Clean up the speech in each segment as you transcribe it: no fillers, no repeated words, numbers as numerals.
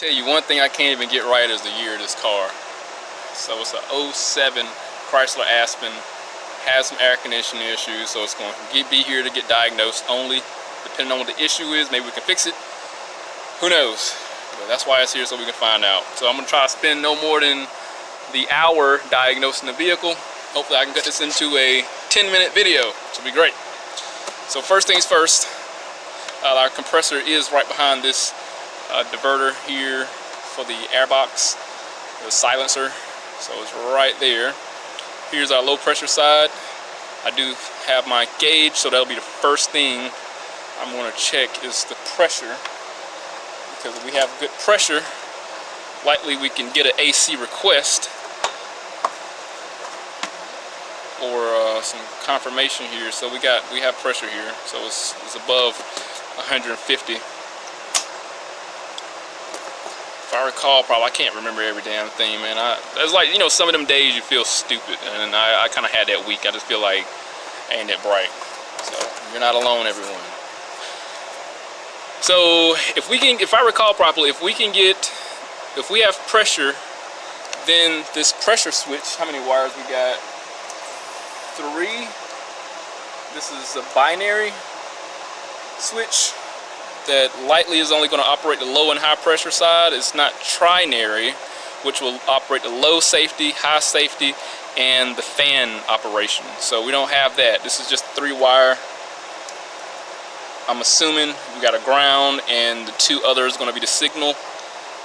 Tell you one thing I can't even get right is the year of this car. So it's a 07 Chrysler Aspen. Has some air conditioning issues, so it's going to be here to get diagnosed only. Depending on what the issue is, maybe we can fix it. Who knows? But that's why it's here, so we can find out. So I'm going to try to spend no more than the hour diagnosing the vehicle. Hopefully I can cut this into a 10-minute video, which will be great. So first things first, our compressor is right behind this diverter here for the airbox, the silencer. So it's right there. Here's our low pressure side. I do have my gauge, so that'll be the first thing I'm going to check is the pressure. Because if we have good pressure, likely we can get an AC request or some confirmation here. So we have pressure here, so it's above 150. If I recall, probably I can't remember every damn thing, man. It's like, you know, some of them days you feel stupid, and I kind of had that week. I just feel like I ain't that bright. So you're not alone, everyone. So if I recall properly, if we have pressure, then this pressure switch, how many wires we got? 3. This is a binary switch that likely is only going to operate the low and high pressure side. It's not trinary, which will operate the low safety, high safety, and the fan operation. So we don't have that. This is just 3-wire. I'm assuming we got a ground, and the 2 others are going to be the signal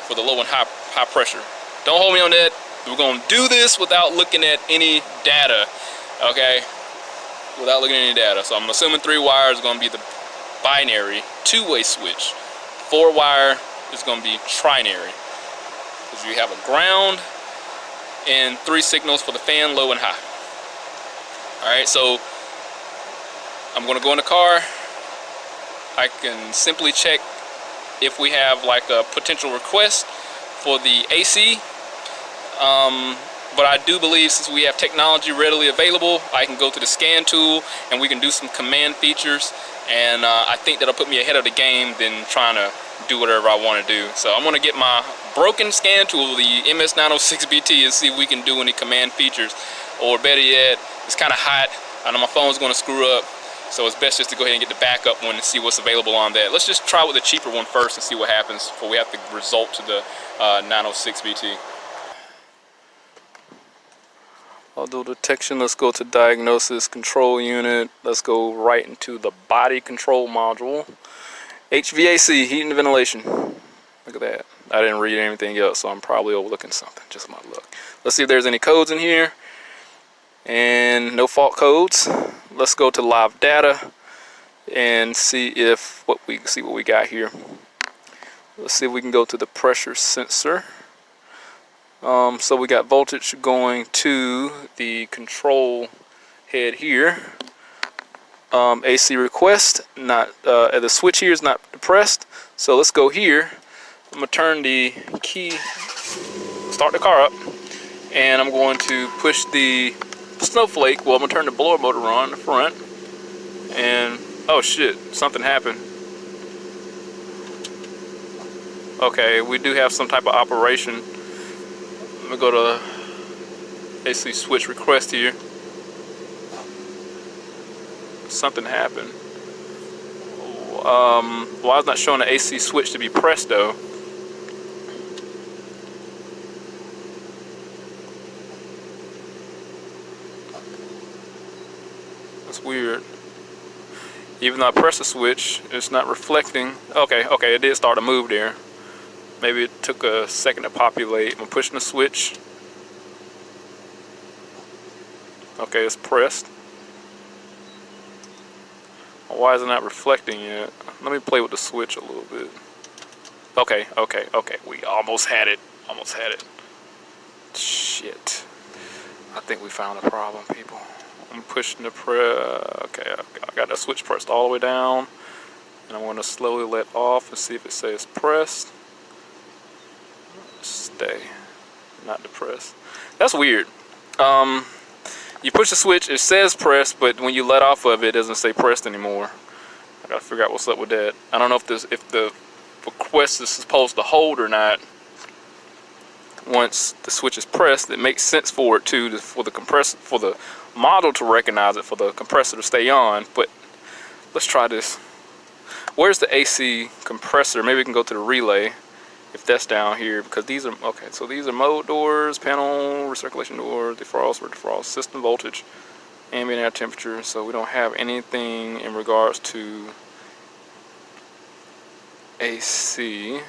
for the low and high pressure. Don't hold me on that. We're going to do this without looking at any data, okay? Without looking at any data. So I'm assuming 3 wires is going to be the binary 2-way switch. 4-wire is going to be trinary, because you have a ground and 3 signals for the fan, low and high. Alright, so I'm going to go in the car. I can simply check if we have like a potential request for the AC. But I do believe, since we have technology readily available, I can go to the scan tool and we can do some command features, and I think that'll put me ahead of the game than trying to do whatever I want to do. So I'm going to get my broken scan tool, the MS906BT, and see if we can do any command features. Or better yet, it's kind of hot. I know my phone's going to screw up, so it's best just to go ahead and get the backup one and see what's available on that. Let's just try with the cheaper one first and see what happens before we have to resort to the 906BT. Auto detection, let's go to diagnosis, control unit. Let's go right into the body control module. HVAC, heat and ventilation. Look at that. I didn't read anything else, so I'm probably overlooking something. Just my luck. Let's see if there's any codes in here. And no fault codes. Let's go to live data and see what we got here. Let's see if we can go to the pressure sensor. So we got voltage going to the control head here. AC request, not the switch here is not depressed. So let's go here. I'm gonna turn the key, start the car up, and I'm going to push the snowflake. Well, I'm gonna turn the blower motor on in the front, and oh shit, something happened. Okay, we do have some type of operation. Let me go to AC switch request here. Something happened. Why is not showing the AC switch to be pressed though? That's weird. Even though I press the switch, it's not reflecting. Okay, it did start to move there. Maybe it took a second to populate. I'm pushing the switch. Okay, it's pressed. Why is it not reflecting yet? Let me play with the switch a little bit. Okay. We almost had it. Shit. I think we found a problem, people. I'm pushing the okay, I got the switch pressed all the way down. And I'm going to slowly let off and see if it says pressed. Stay. Not depressed. That's weird. You push the switch, it says pressed, but when you let off of it, it doesn't say pressed anymore. I gotta figure out what's up with that. I don't know if request is supposed to hold or not. Once the switch is pressed, it makes sense for it for the module to recognize it, for the compressor to stay on. But let's try this. Where's the AC compressor? Maybe we can go to the relay if that's down here, because these are okay. So these are mode doors, panel, recirculation door, defrost, system voltage, ambient air temperature. So we don't have anything in regards to AC.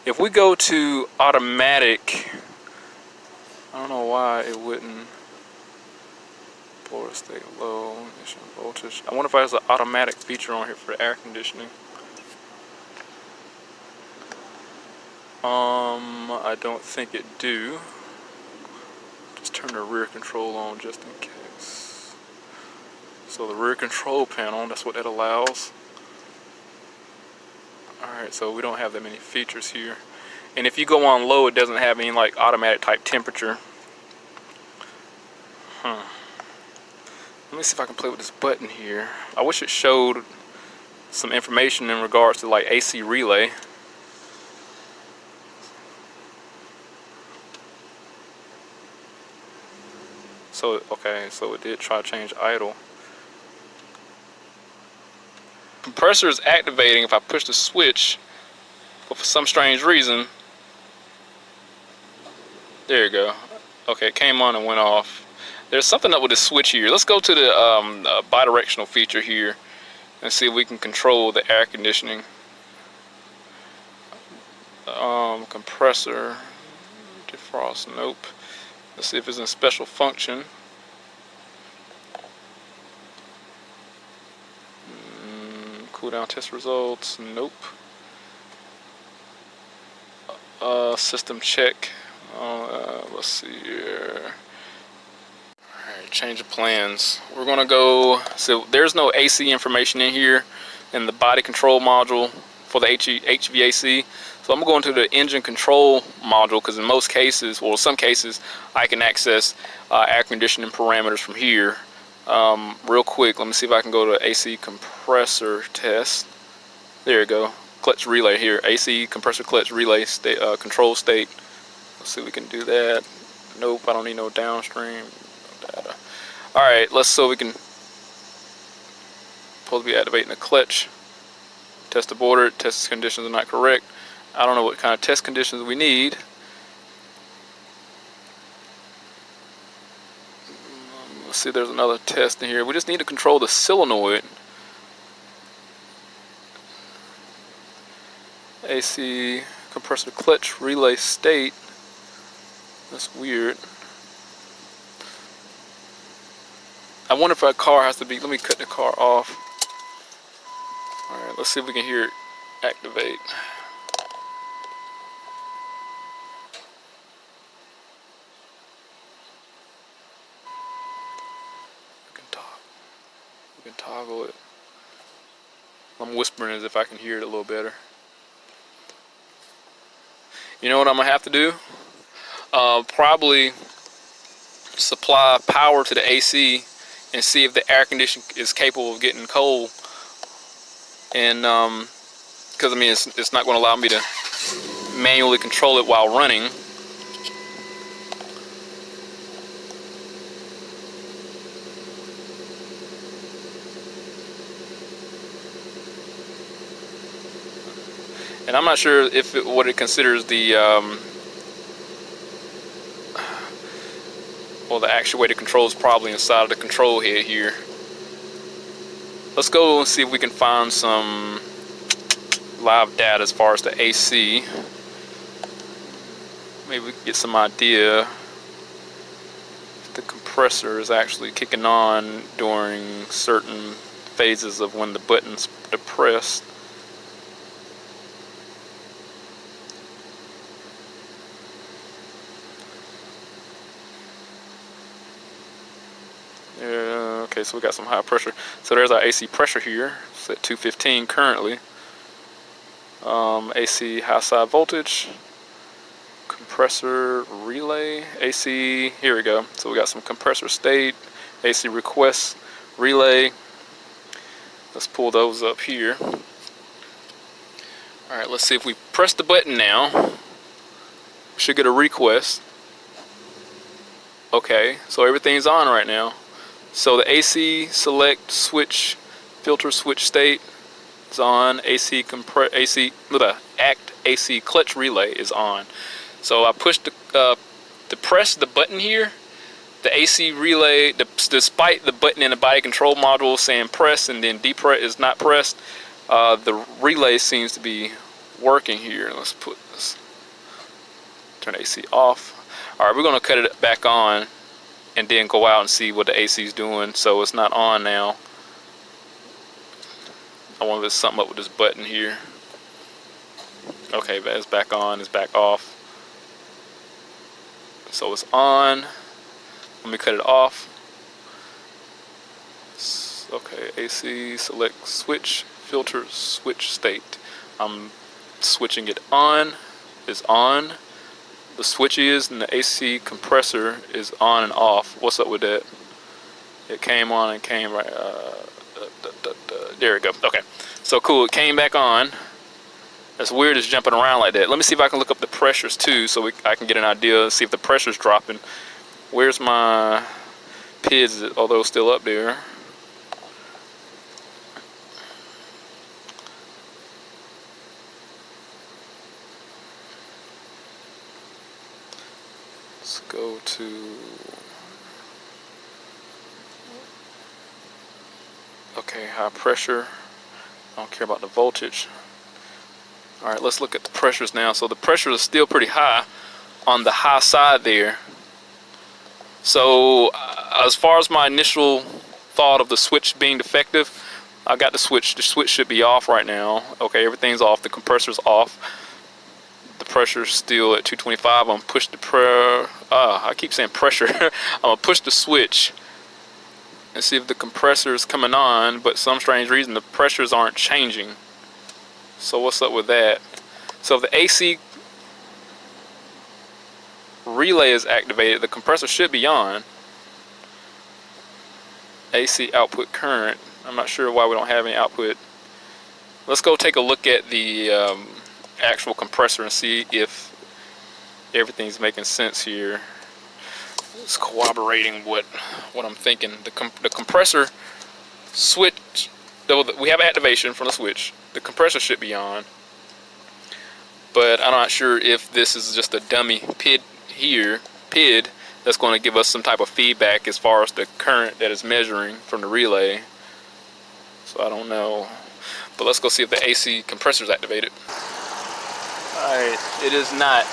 If we go to automatic, I don't know why it wouldn't. Boiler state low, ignition voltage. I wonder if there's an automatic feature on here for the air conditioning. I don't think it do. Just turn the rear control on just in case. So the rear control panel, that's what that allows. Alright, so we don't have that many features here. And if you go on low, it doesn't have any like automatic type temperature. Let me see if I can play with this button here. I wish it showed some information in regards to like AC relay. So, okay, so it did try to change idle. Compressor is activating if I push the switch, but for some strange reason, there you go. Okay, it came on and went off. There's something up with the switch here. Let's go to the bidirectional feature here and see if we can control the air conditioning. Compressor, defrost, nope. Let's see if it's in special function. Cool down test results, nope. System check. Let's see here. Alright, change of plans. We're gonna go, so there's no AC information in here in the body control module for the HVAC. So I'm going to the engine control module, because in most cases, well, some cases, I can access air conditioning parameters from here. Real quick, let me see if I can go to AC compressor test. There you go. Clutch relay here. AC compressor clutch relay state, control state. Let's see if we can do that. Nope, I don't need no downstream data. Alright, so we can supposed to be activating the clutch. Test aborted. Test conditions are not correct. I don't know what kind of test conditions we need. Let's see, there's another test in here. We just need to control the solenoid. AC compressor clutch relay state. That's weird. I wonder if our car has to be, let me cut the car off. Alright, let's see if we can hear it activate. We can toggle it. I'm whispering as if I can hear it a little better. You know what I'm gonna have to do? Probably supply power to the AC and see if the air conditioner is capable of getting cold. And because I mean it's not going to allow me to manually control it while running. And I'm not sure if what it considers the well, the actuator control is probably inside of the control head here. Let's go and see if we can find some live data as far as the AC. Maybe we can get some idea if the compressor is actually kicking on during certain phases of when the button's depressed. Okay, so we got some high pressure. So there's our AC pressure here. It's at 215 currently. AC high side voltage. Compressor relay. AC, here we go. So we got some compressor state. AC request relay. Let's pull those up here. All right, let's see if we press the button now. We should get a request. Okay, so everything's on right now. So the AC select switch filter switch state is on. Act AC clutch relay is on. So I pushed to press the button here. The AC relay, despite the button in the body control module saying press and then depress is not pressed, the relay seems to be working here. Let's put this, turn the AC off. All right, we're gonna cut it back on and then go out and see what the AC is doing. So it's not on now. I wonder if there's something up with this button here. Okay, but it's back on, it's back off. So it's on. Let me cut it off. Okay, AC select switch filter switch state. I'm switching it on. Is on. The switch is, and the AC compressor is on and off. What's up with that? It came on and came right. There we go. Okay, so cool. It came back on. That's weird. It's jumping around like that. Let me see if I can look up the pressures too, so I can get an idea. See if the pressure's dropping. Where's my PIDs? Although still up there. Let's go to. Okay, high pressure. I don't care about the voltage. All right, let's look at the pressures now. So the pressure is still pretty high on the high side there. So as far as my initial thought of the switch being defective, I got the switch. The switch should be off right now. Okay, everything's off. The compressor's off. The pressure's still at 225. I'm gonna push the I keep saying pressure. I'm gonna push the switch and see if the compressor is coming on, but some strange reason the pressures aren't changing. So what's up with that? So if the AC relay is activated, the compressor should be on. AC output current. I'm not sure why we don't have any output. Let's go take a look at the actual compressor and see if everything's making sense here. It's corroborating what I'm thinking. The compressor switch, we have activation from the switch. The compressor should be on, but I'm not sure if this is just a dummy PID that's going to give us some type of feedback as far as the current that is measuring from the relay. So I don't know, but let's go see if the AC compressor is activated. All right, it is not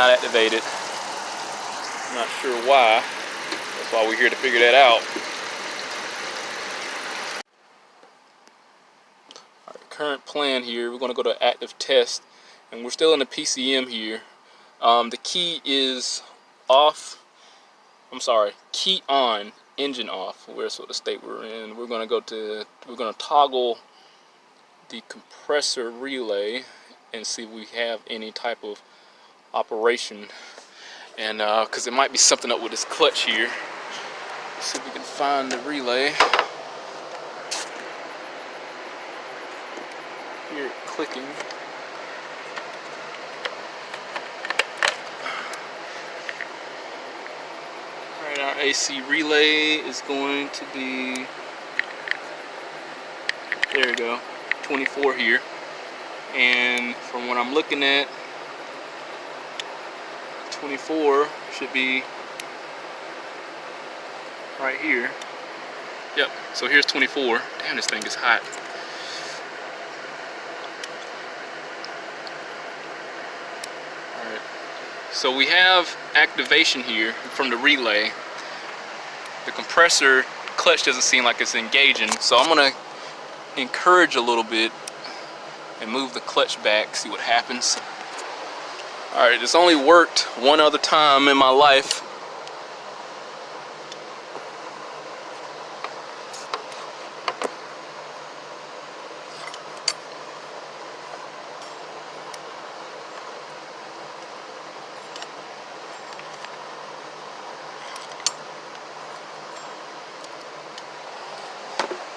activated. I'm not sure why. That's why we're here to figure that out. All right, current plan here, we're going to go to active test, and we're still in the PCM here. The key is off. I'm sorry, key on, engine off. Where's what the state we're in. We're going to toggle the compressor relay and see if we have any type of operation. And because it might be something up with this clutch here. Let's see if we can find the relay. Hear it clicking. Alright, our AC relay is going to be, there we go, 24 here. And from what I'm looking at, 24 should be right here. Yep, so here's 24. Damn, this thing is hot. Alright, so we have activation here from the relay. The compressor clutch doesn't seem like it's engaging, so I'm gonna encourage a little bit and move the clutch back, see what happens. Alright, it's only worked one other time in my life.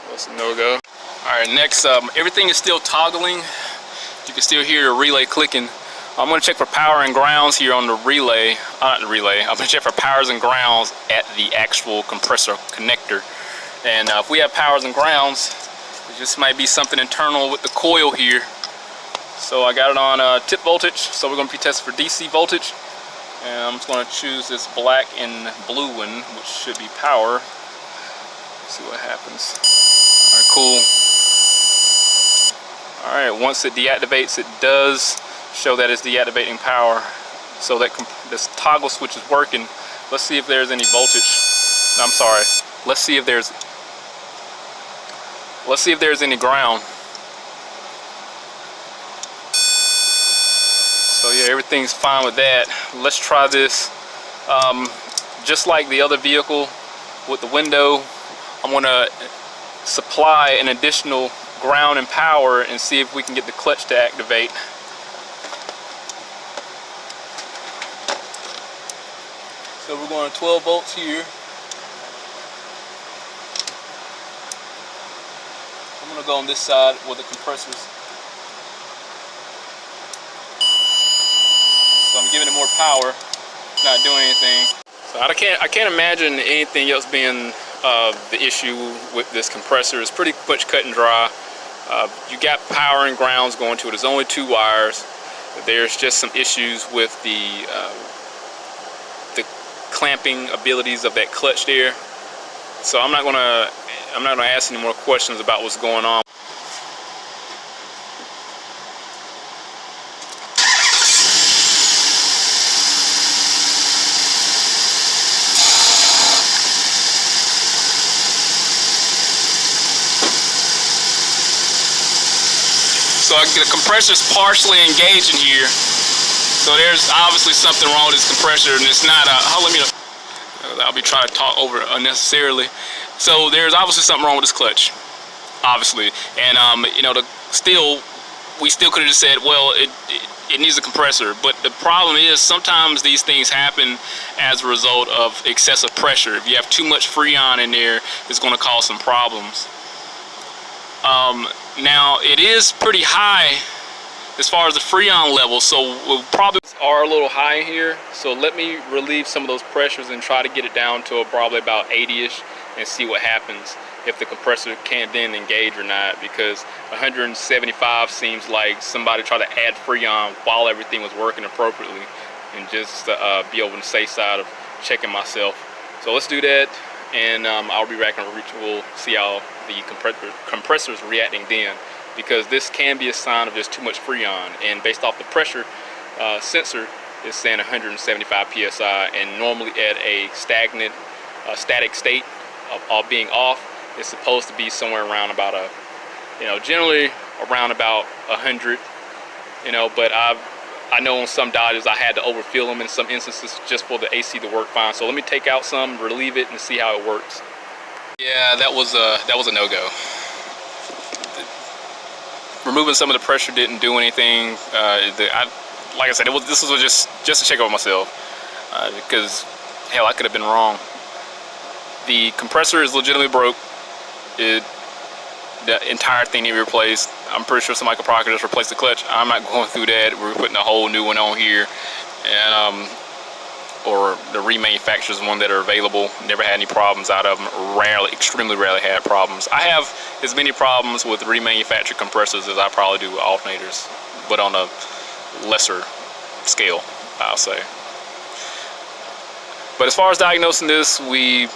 That's a no-go. Alright, next, everything is still toggling. You can still hear the relay clicking. I'm going to check for power and grounds here on the relay. Not the relay. I'm going to check for powers and grounds at the actual compressor connector. And if we have powers and grounds, it just might be something internal with the coil here. So I got it on tip voltage. So we're going to be testing for DC voltage. And I'm just going to choose this black and blue one, which should be power. Let's see what happens. All right, cool. All right, once it deactivates, it does show that it's deactivating power. So that this toggle switch is working. Let's see if there's any voltage. I'm sorry. Let's see if there's any ground. So yeah, everything's fine with that. Let's try this. Just like the other vehicle with the window, I'm gonna supply an additional ground and power and see if we can get the clutch to activate. So we're going to 12 volts here. I'm going to go on this side with the compressors. So I'm giving it more power. It's not doing anything. So I can't imagine anything else being the issue with this compressor. It's pretty much cut and dry. You got power and grounds going to it. There's only 2 wires. There's just some issues with the clamping abilities of that clutch there. So I'm not gonna ask any more questions about what's going on. So the compressor's partially engaged in here. So there's obviously something wrong with this compressor, and it's not I'll be trying to talk over unnecessarily. So there's obviously something wrong with this clutch, obviously, and you know, we still could have just said, well, it needs a compressor. But the problem is sometimes these things happen as a result of excessive pressure. If you have too much Freon in there, it's going to cause some problems. Now it is pretty high as far as the Freon level, so we'll probably are a little high in here. So let me relieve some of those pressures and try to get it down to probably about 80-ish and see what happens, if the compressor can't then engage or not, because 175 seems like somebody tried to add Freon while everything was working appropriately, and just be over the safe side of checking myself. So let's do that, and I'll be back and we'll see how the compressor is reacting then, because this can be a sign of just too much Freon, and based off the pressure sensor is saying 175 psi, and normally at a static state of all being off, it's supposed to be somewhere around about generally around about 100, but I know on some Dodges I had to overfill them in some instances just for the AC to work fine. So let me take out some, relieve it, and see how it works. Yeah, that was a no-go. Removing some of the pressure didn't do anything. Like I said, this was just to check over myself, because hell, I could have been wrong. The compressor is legitimately broke. The entire thing needed to be replaced. I'm pretty sure somebody could probably just replace the clutch. I'm not going through that. We're putting a whole new one on here, and or the remanufacturers one that are available. Never had any problems out of them. Extremely rarely had problems. I have as many problems with remanufactured compressors as I probably do with alternators, but on a lesser scale, I'll say. But as far as diagnosing this, we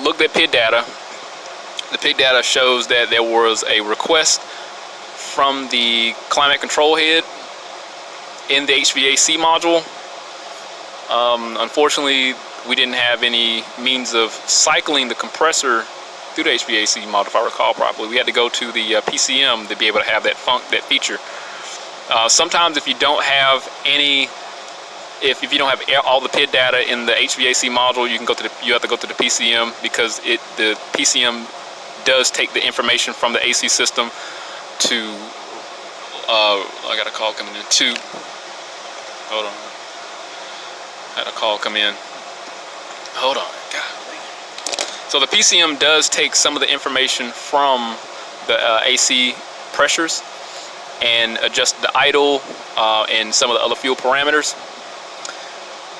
looked at PID data. The PID data shows that there was a request from the climate control head in the HVAC module. Unfortunately, we didn't have any means of cycling the compressor through the HVAC module, if I recall properly. We had to go to the PCM to be able to have that feature. Sometimes if you don't have if you don't have all the PID data in the HVAC module, you have to go to the PCM, because the PCM does take the information from the AC system to I got a call coming in. Hold on. I had a call come in. Hold on. God. So the PCM does take some of the information from the AC pressures and adjust the idle and some of the other fuel parameters.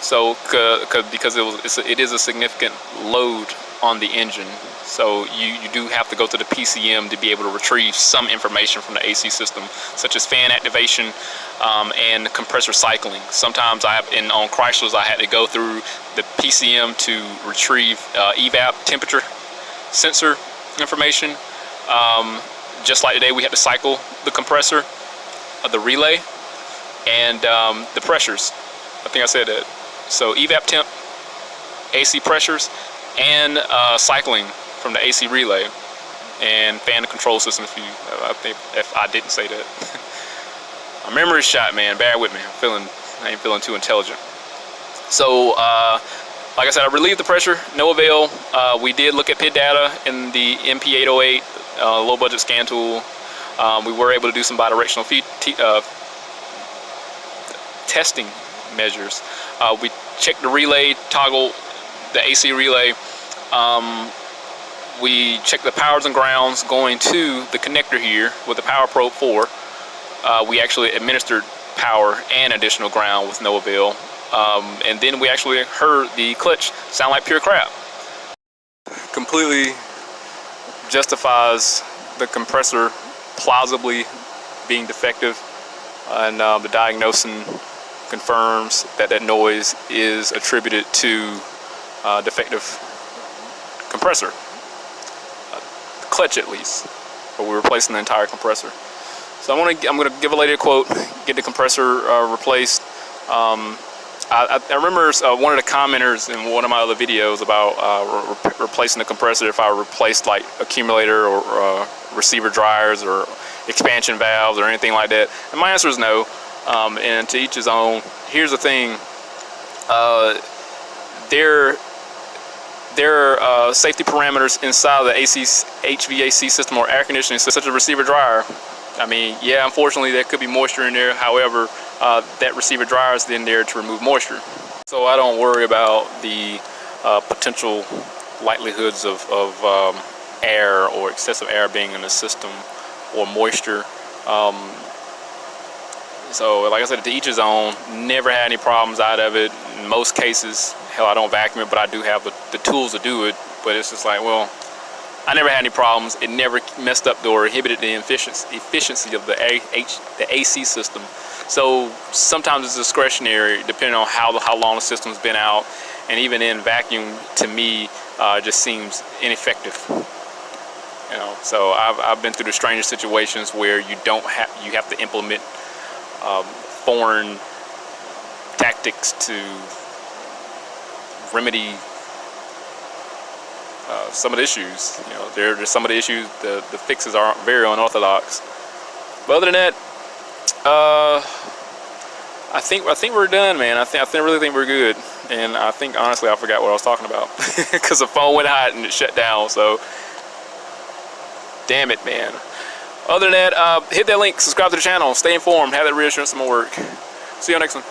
So because it is a significant load on the engine, so you do have to go to the PCM to be able to retrieve some information from the AC system, such as fan activation and compressor cycling. Sometimes on Chryslers I had to go through the PCM to retrieve evap temperature sensor information. Just like today, we had to cycle the compressor, the relay, and the pressures. I think I said that. So evap temp, AC pressures, and cycling from the AC relay, and fan control system. If I didn't say that, my memory's shot, man. Bear with me. I ain't feeling too intelligent. So, like I said, I relieved the pressure. No avail. We did look at PID data in the MP808 low budget scan tool. We were able to do some bidirectional testing measures. We checked the relay toggle, the AC relay. We checked the powers and grounds going to the connector here with the Power Probe 4. We actually administered power and additional ground with no avail. And then we actually heard the clutch sound like pure crap. Completely justifies the compressor plausibly being defective, and the diagnosing confirms that noise is attributed to defective compressor, clutch at least, but we're replacing the entire compressor. So I'm gonna give a lady a quote, get the compressor replaced. I remember one of the commenters in one of my other videos about replacing the compressor, if I replaced like accumulator or receiver dryers or expansion valves or anything like that, and my answer is no. And to each his own. Here's the thing, there are safety parameters inside of the HVAC system or air conditioning system, such as receiver dryer. I mean, yeah, unfortunately there could be moisture in there. However, that receiver dryer is then there to remove moisture. So I don't worry about the potential likelihoods of air or excessive air being in the system or moisture. So like I said, to each his own. Never had any problems out of it. In most cases, hell, I don't vacuum it, but I do have the tools to do it. But it's just like, well, I never had any problems. It never messed up or inhibited the efficiency of the AC system. So sometimes it's discretionary depending on how long the system's been out, and even in vacuum, to me, just seems ineffective. You know, so I've been through the strangest situations where you have to implement foreign tactics to remedy some of the issues. You know, there's some of the issues, the fixes are very unorthodox. But other than that, I think we're done, man. I really think we're good. And I think honestly I forgot what I was talking about because the phone went hot and it shut down. So damn it, man. Other than that, hit that link, subscribe to the channel, stay informed, have that reassurance in my work. See you on next one.